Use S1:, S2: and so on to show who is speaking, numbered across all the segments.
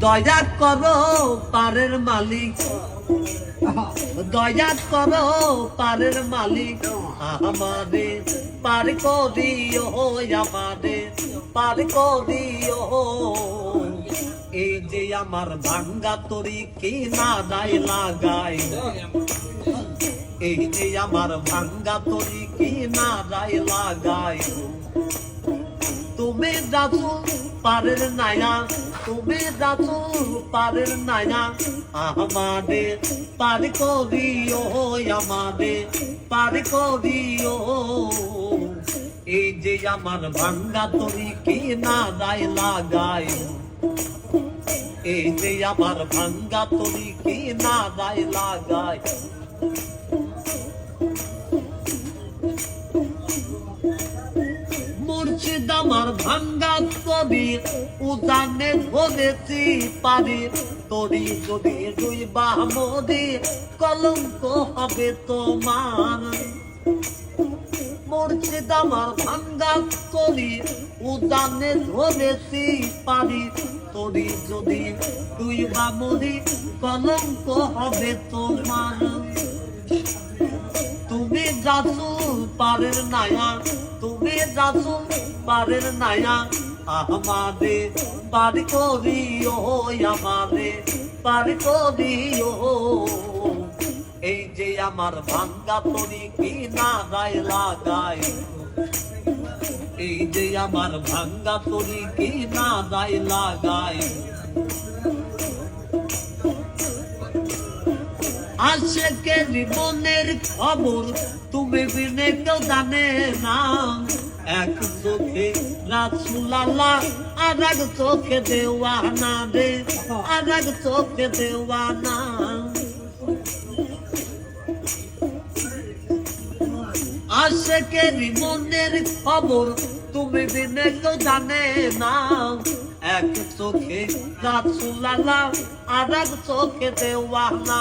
S1: দয়া করো পারের মালিক, দয়া করো পারের মালিক, আমাদের পার করিও, আমাদের পার করিও। এই যে আমার ভাঙ্গা তরি কি না দায় লাগাই, এই যে আমার ভাঙ্গা তরি কি না দায় লাগাই। তুমি যাচু পারের নায়া, তুমি যাচু পারের নায়া, আমাদের পার করিও, আমাদের পার করিও। এই যে আমার ভাঙ্গা তরি কি না দায় লাগাই, এই যে আমার ভাঙ্গা তরি কি না দায় লাগাই। মুর্শিদ আমার ভাঙ্গা তরি উদানে ধরেছি পারি, তরি যদি দুই বামদি কলঙ্ক হবে তোমার। মুর্শিদ আমার ভাঙ্গা তরি উদানে ধরেছি পারি, তরি যদি দুই বামদি কলঙ্ক হবে তোমার। তুমি যাচু পারের নায়া, তুমি যাচু পারের নায়া, আমাদের পার করিও, আমাদের পার করিও। এই যে আমার ভাঙ্গা তরি কি না দায় লাগাই, এই যে আমার ভাঙ্গা তরি কি না দায় লাগাই। আশেকে জীবনের খবর তুমি বিনে কেউ জানে না, এক চোখে রাসূল আল্লাহ আর এক চোখে দেওয়ানা রে, আর এক চোখে দেওয়ানা। আশেকে জীবনের খবর তুমি বিনে কেউ জানে না, এক চোখে রাসূল আল্লাহ আর এক চোখে দেওয়ানা।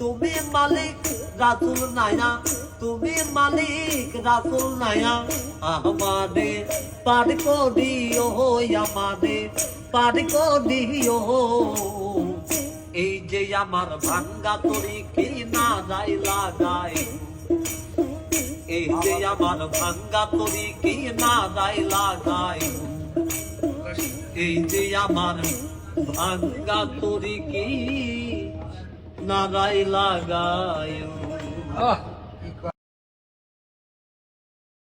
S1: তুমি মালিক রাসূল নায়া, তুমি মালিক রাসূল নায়া, আমাদের পার করিও, আমাদের পার করিও। এই যে আমার ভাঙ্গা তরি কি না দায় লাগাই, এই যে আমার ভাঙ্গা তরি কি না দায় লাগাই। এই যে আমার ভাঙ্গা তরি কি না দায় লাগাই।